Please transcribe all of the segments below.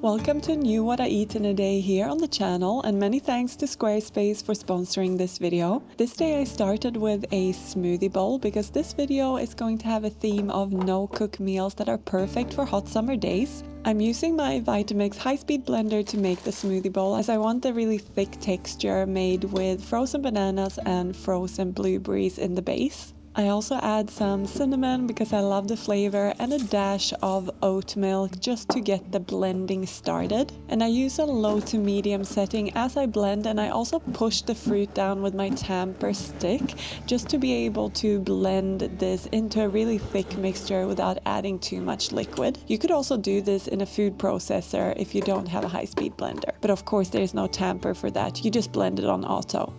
Welcome to New What I Eat in a Day here on the channel, and many thanks to Squarespace for sponsoring this video. This day I started with a smoothie bowl because this video is going to have a theme of no-cook meals that are perfect for hot summer days. I'm using my Vitamix high-speed blender to make the smoothie bowl as I want a really thick texture made with frozen bananas and frozen blueberries in the base. I also add some cinnamon because I love the flavor and a dash of oat milk just to get the blending started. And I use a low to medium setting as I blend, and I also push the fruit down with my tamper stick just to be able to blend this into a really thick mixture without adding too much liquid. You could also do this in a food processor if you don't have a high-speed blender, but of course there's no tamper for that, you just blend it on auto.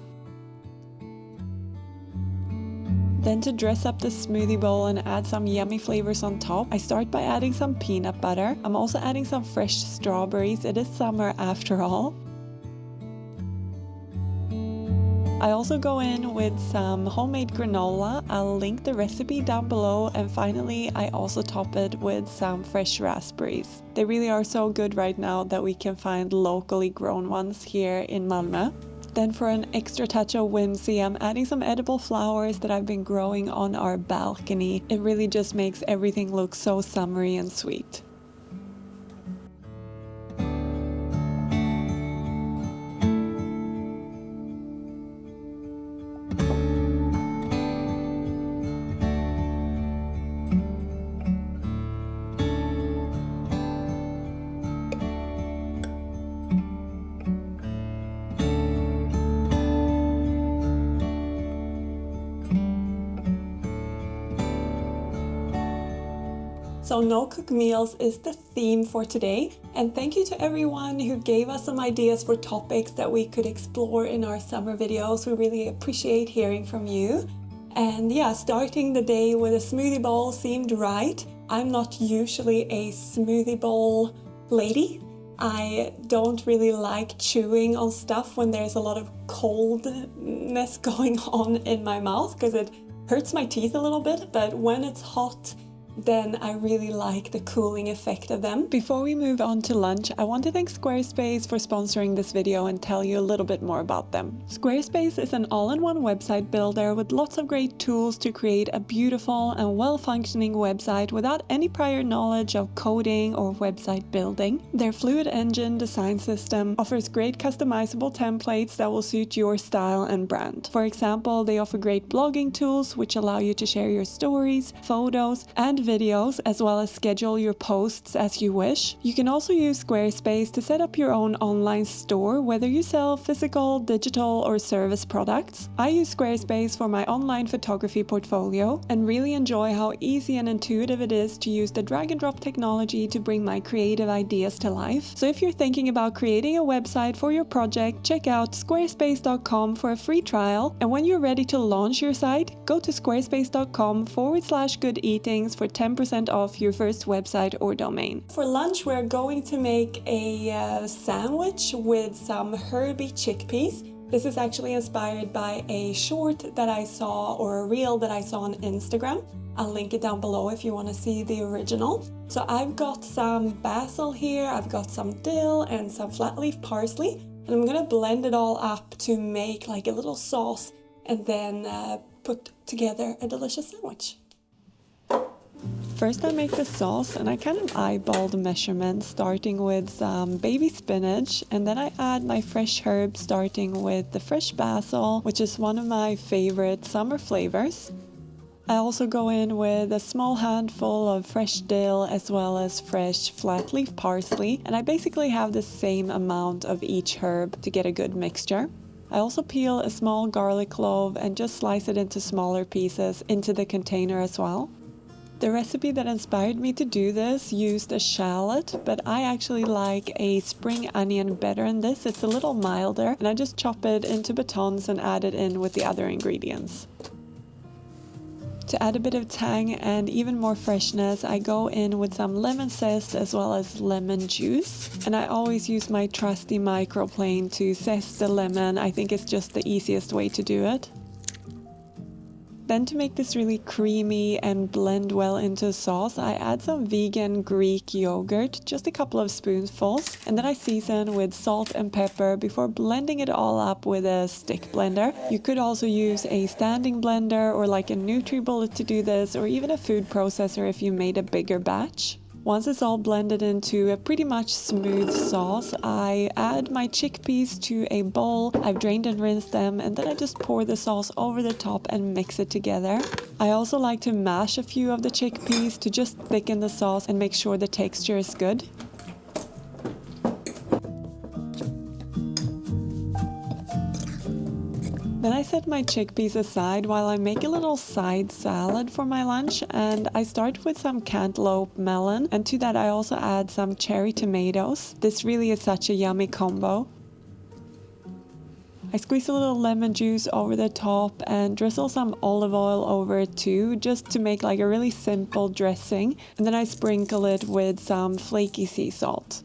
Then to dress up the smoothie bowl and add some yummy flavors on top, I start by adding some peanut butter. I'm also adding some fresh strawberries, it is summer after all. I also go in with some homemade granola, I'll link the recipe down below, and finally I also top it with some fresh raspberries. They really are so good right now that we can find locally grown ones here in Malmö. Then for an extra touch of whimsy, I'm adding some edible flowers that I've been growing on our balcony. It really just makes everything look so summery and sweet. So no-cook meals is the theme for today, and thank you to everyone who gave us some ideas for topics that we could explore in our summer videos. We really appreciate hearing from you. And yeah, starting the day with a smoothie bowl seemed right. I'm not usually a smoothie bowl lady. I don't really like chewing on stuff when there's a lot of coldness going on in my mouth because it hurts my teeth a little bit, but when it's hot, then I really like the cooling effect of them. Before we move on to lunch, I want to thank Squarespace for sponsoring this video and tell you a little bit more about them. Squarespace is an all-in-one website builder with lots of great tools to create a beautiful and well-functioning website without any prior knowledge of coding or website building. Their Fluid Engine design system offers great customizable templates that will suit your style and brand. For example, they offer great blogging tools which allow you to share your stories, photos, and videos, as well as schedule your posts as you wish. You can also use Squarespace to set up your own online store, whether you sell physical, digital, or service products. I use Squarespace for my online photography portfolio and really enjoy how easy and intuitive it is to use the drag and drop technology to bring my creative ideas to life. So if you're thinking about creating a website for your project, check out squarespace.com for a free trial, and when you're ready to launch your site, go to squarespace.com/goodeatings for 10% off your first website or domain. For lunch, we're going to make a sandwich with some herby chickpeas. This is actually inspired by a short that I saw, or a reel that I saw on Instagram. I'll link it down below if you want to see the original. So I've got some basil here, I've got some dill and some flat leaf parsley, and I'm gonna blend it all up to make like a little sauce and then put together a delicious sandwich. First I make the sauce, and I kind of eyeball the measurements, starting with some baby spinach, and then I add my fresh herbs, starting with the fresh basil, which is one of my favorite summer flavors. I also go in with a small handful of fresh dill as well as fresh flat leaf parsley, and I basically have the same amount of each herb to get a good mixture. I also peel a small garlic clove and just slice it into smaller pieces into the container as well. The recipe that inspired me to do this used a shallot, but I actually like a spring onion better in this. It's a little milder, and I just chop it into batons and add it in with the other ingredients. To add a bit of tang and even more freshness, I go in with some lemon zest as well as lemon juice. And I always use my trusty microplane to zest the lemon. I think it's just the easiest way to do it. Then to make this really creamy and blend well into sauce, I add some vegan Greek yogurt, just a couple of spoonfuls, and then I season with salt and pepper before blending it all up with a stick blender. You could also use a standing blender or like a NutriBullet to do this, or even a food processor if you made a bigger batch. Once it's all blended into a pretty much smooth sauce, I add my chickpeas to a bowl. I've drained and rinsed them, and then I just pour the sauce over the top and mix it together. I also like to mash a few of the chickpeas to just thicken the sauce and make sure the texture is good. Then I set my chickpeas aside while I make a little side salad for my lunch, and I start with some cantaloupe melon, and to that I also add some cherry tomatoes. This really is such a yummy combo. I squeeze a little lemon juice over the top and drizzle some olive oil over it too, just to make like a really simple dressing, and then I sprinkle it with some flaky sea salt.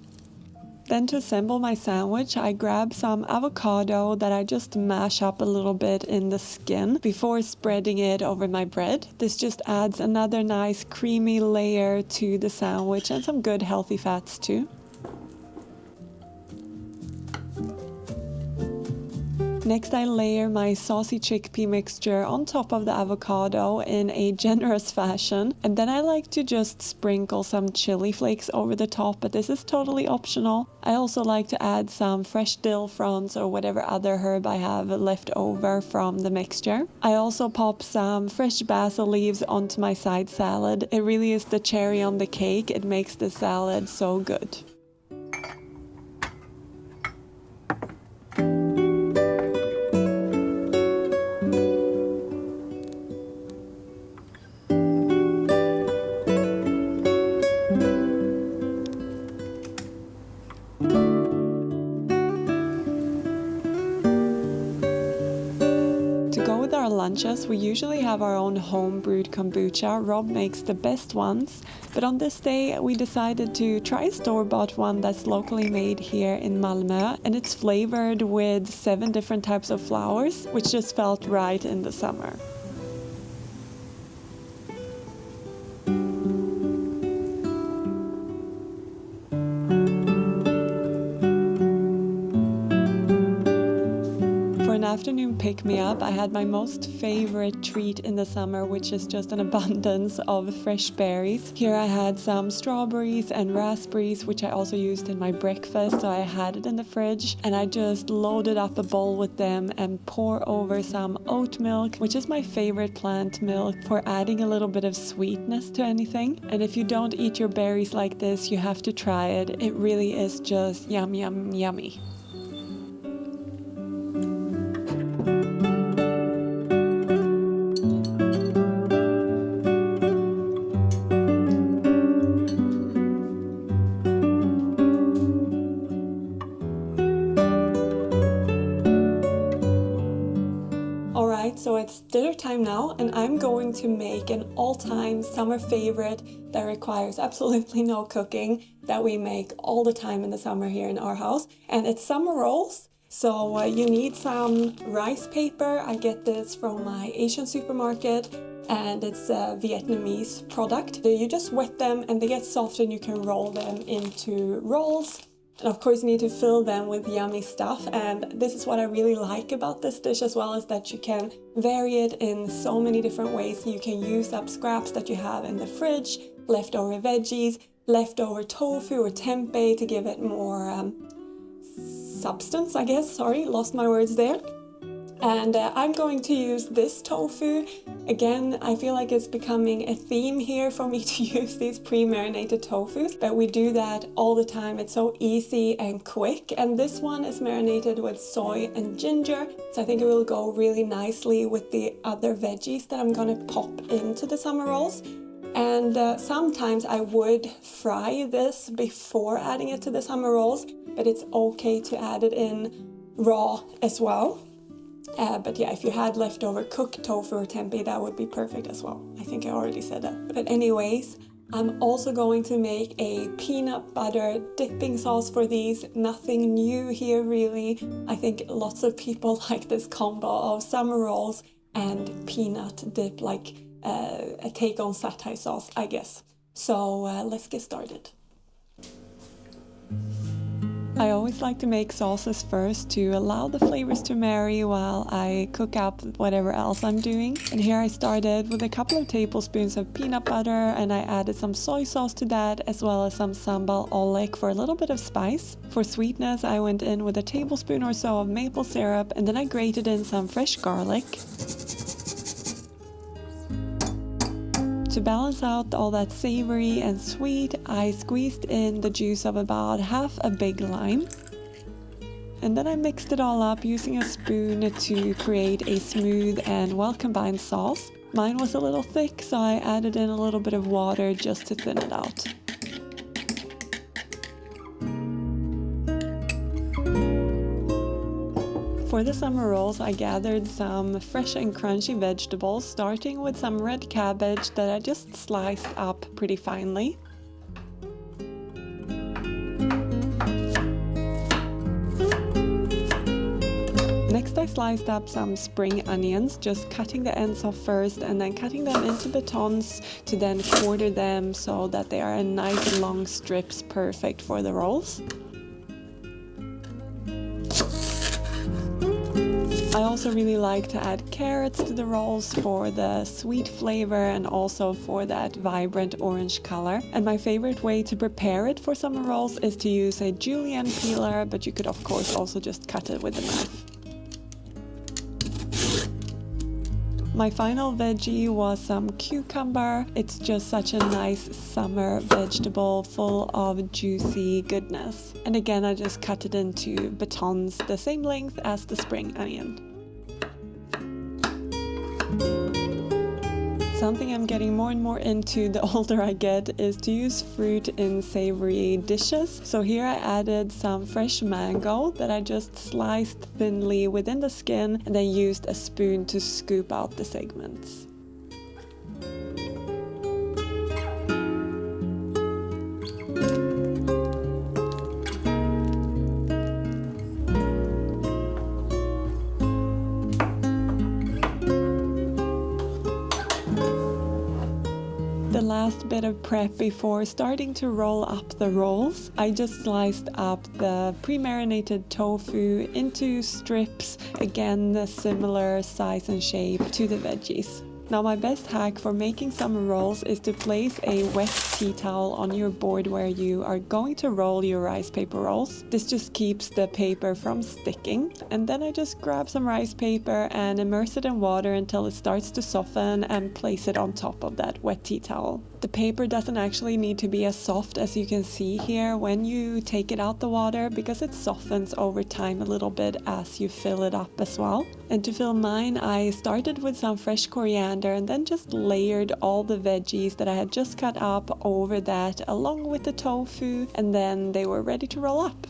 Then to assemble my sandwich, I grab some avocado that I just mash up a little bit in the skin before spreading it over my bread. This just adds another nice creamy layer to the sandwich and some good healthy fats too. Next, I layer my saucy chickpea mixture on top of the avocado in a generous fashion, and then I like to just sprinkle some chili flakes over the top, but this is totally optional. I also like to add some fresh dill fronds or whatever other herb I have left over from the mixture. I also pop some fresh basil leaves onto my side salad. It really is the cherry on the cake. It makes the salad so good. Lunches, we usually have our own home brewed kombucha. Rob makes the best ones, but on this day we decided to try a store-bought one that's locally made here in Malmö, and it's flavored with 7 different types of flowers, which just felt right in the summer. Afternoon pick-me-up, I had my most favorite treat in the summer, which is just an abundance of fresh berries. Here I had some strawberries and raspberries, which I also used in my breakfast, so I had it in the fridge, and I just loaded up a bowl with them and pour over some oat milk, which is my favorite plant milk, for adding a little bit of sweetness to anything. And if you don't eat your berries like this, you have to try it. It really is just yum, yum, yummy. So it's dinner time now, and I'm going to make an all-time summer favorite that requires absolutely no cooking, that we make all the time in the summer here in our house, and it's summer rolls. So you need some rice paper. I get this from my Asian supermarket, and it's a Vietnamese product. You just wet them and they get soft, and you can roll them into rolls. And of course you need to fill them with yummy stuff, and this is what I really like about this dish as well, is that you can vary it in so many different ways. You can use up scraps that you have in the fridge, leftover veggies, leftover tofu or tempeh to give it more substance, I guess. Sorry, lost my words there. And I'm going to use this tofu. Again, I feel like it's becoming a theme here for me to use these pre-marinated tofus, but we do that all the time. It's so easy and quick. And this one is marinated with soy and ginger, so I think it will go really nicely with the other veggies that I'm gonna pop into the summer rolls. And sometimes I would fry this before adding it to the summer rolls, but it's okay to add it in raw as well. But yeah, if you had leftover cooked tofu or tempeh, that would be perfect as well. I think I already said that. But anyways, I'm also going to make a peanut butter dipping sauce for these. Nothing new here really. I think lots of people like this combo of summer rolls and peanut dip, like a take on satay sauce, I guess. So let's get started. I always like to make sauces first to allow the flavors to marry while I cook up whatever else I'm doing. And here I started with a couple of tablespoons of peanut butter, and I added some soy sauce to that, as well as some sambal oelek for a little bit of spice. For sweetness, I went in with a tablespoon or so of maple syrup, and then I grated in some fresh garlic. To balance out all that savory and sweet, I squeezed in the juice of about half a big lime. And then I mixed it all up using a spoon to create a smooth and well-combined sauce. Mine was a little thick, so I added in a little bit of water just to thin it out. For the summer rolls, I gathered some fresh and crunchy vegetables, starting with some red cabbage that I just sliced up pretty finely. Next, I sliced up some spring onions, just cutting the ends off first and then cutting them into batons to then quarter them so that they are in nice long strips, perfect for the rolls. I also really like to add carrots to the rolls for the sweet flavor and also for that vibrant orange color. And my favorite way to prepare it for summer rolls is to use a julienne peeler, but you could of course also just cut it with a knife. My final veggie was some cucumber. It's just such a nice summer vegetable full of juicy goodness. And again, I just cut it into batons the same length as the spring onion. Something I'm getting more and more into the older I get is to use fruit in savory dishes. So here I added some fresh mango that I just sliced thinly within the skin and then used a spoon to scoop out the segments. The last bit of prep before starting to roll up the rolls, I just sliced up the pre-marinated tofu into strips, again the similar size and shape to the veggies. Now my best hack for making summer rolls is to place a wet tea towel on your board where you are going to roll your rice paper rolls. This just keeps the paper from sticking. And then I just grab some rice paper and immerse it in water until it starts to soften and place it on top of that wet tea towel. The paper doesn't actually need to be as soft as you can see here when you take it out the water, because it softens over time a little bit as you fill it up as well. And to fill mine, I started with some fresh coriander and then just layered all the veggies that I had just cut up over that along with the tofu, and then they were ready to roll up.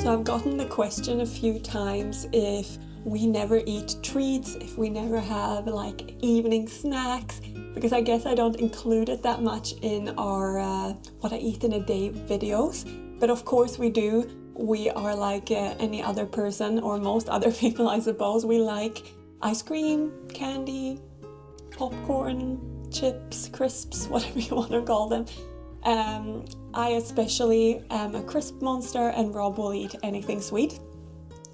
So I've gotten the question a few times if we never eat treats, if we never have like evening snacks, because I guess I don't include it that much in our what I eat in a day videos. But of course we do. We are like any other person, or most other people I suppose. We like ice cream, candy, popcorn, chips, crisps, whatever you want to call them. I especially am a crisp monster, and Rob will eat anything sweet.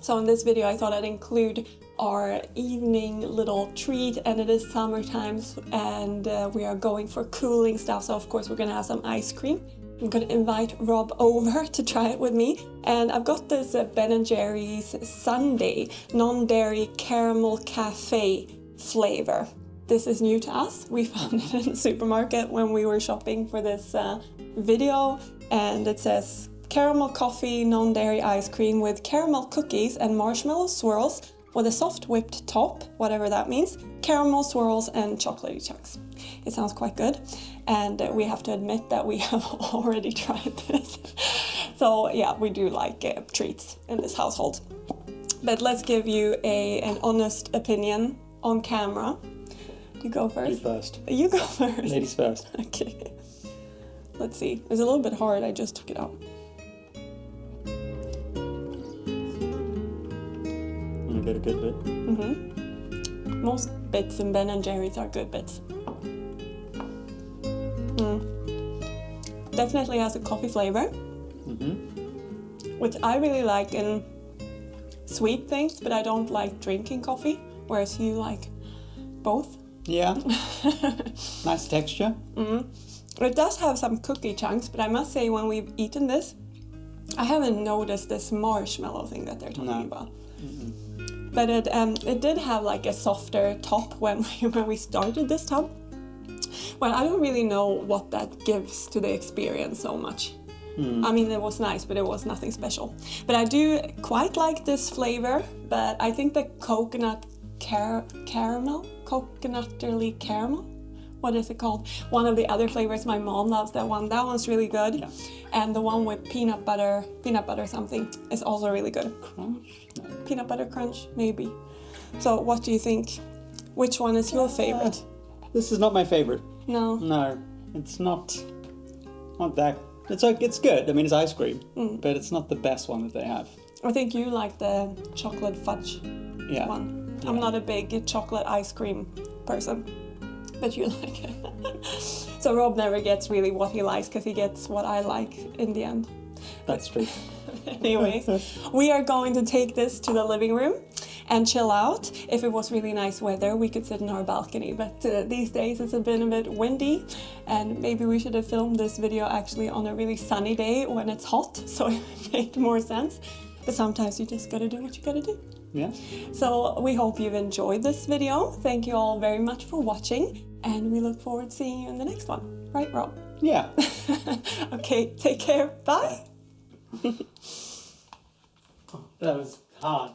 So in this video I thought I'd include our evening little treat, and it is summertime and we are going for cooling stuff, so of course we're gonna have some ice cream. I'm gonna invite Rob over to try it with me, and I've got this Ben & Jerry's Sundae non-dairy caramel cafe flavor. This is new to us. We found it in the supermarket when we were shopping for this video, and it says caramel coffee non-dairy ice cream with caramel cookies and marshmallow swirls with a soft whipped top, whatever that means, caramel swirls and chocolatey chunks. It sounds quite good, and we have to admit that we have already tried this. So yeah, we do like treats in this household. But let's give you an honest opinion on camera. You go first? You first. You go first. Ladies first. Okay. Let's see. It's a little bit hard, I just took it out. You get a good bit. Mm-hmm. Most bits in Ben & Jerry's are good bits. Definitely has a coffee flavor, which I really like in sweet things, but I don't like drinking coffee, whereas you like both. Yeah. Nice texture. It does have some cookie chunks, but I must say when we've eaten this, I haven't noticed this marshmallow thing that they're talking about. But it did have like a softer top when we started this tub. Well, I don't really know what that gives to the experience so much. I mean, it was nice, but it was nothing special. But I do quite like this flavor, but I think the coconut caramel, coconutterly caramel, what is it called? One of the other flavors, my mom loves that one. That one's really good. Yeah. And the one with peanut butter something is also really good. Crunch? No. Peanut butter crunch, maybe. So what do you think? Which one is your favorite? This is not my favorite. No. No, it's not that. It's good. I mean, it's ice cream, but it's not the best one that they have. I think you like the chocolate fudge one. Yeah. I'm not a big chocolate ice cream person, but you like it. So Rob never gets really what he likes because he gets what I like in the end. That's true. Anyways, we are going to take this to the living room and chill out. If it was really nice weather, we could sit in our balcony, but these days it's been a bit windy, and maybe we should have filmed this video actually on a really sunny day when it's hot, so it made more sense. But sometimes you just gotta do what you gotta do. Yeah. So we hope you've enjoyed this video. Thank you all very much for watching, and we look forward to seeing you in the next one. Right, Rob? Yeah. Okay, take care. Bye. That was hard.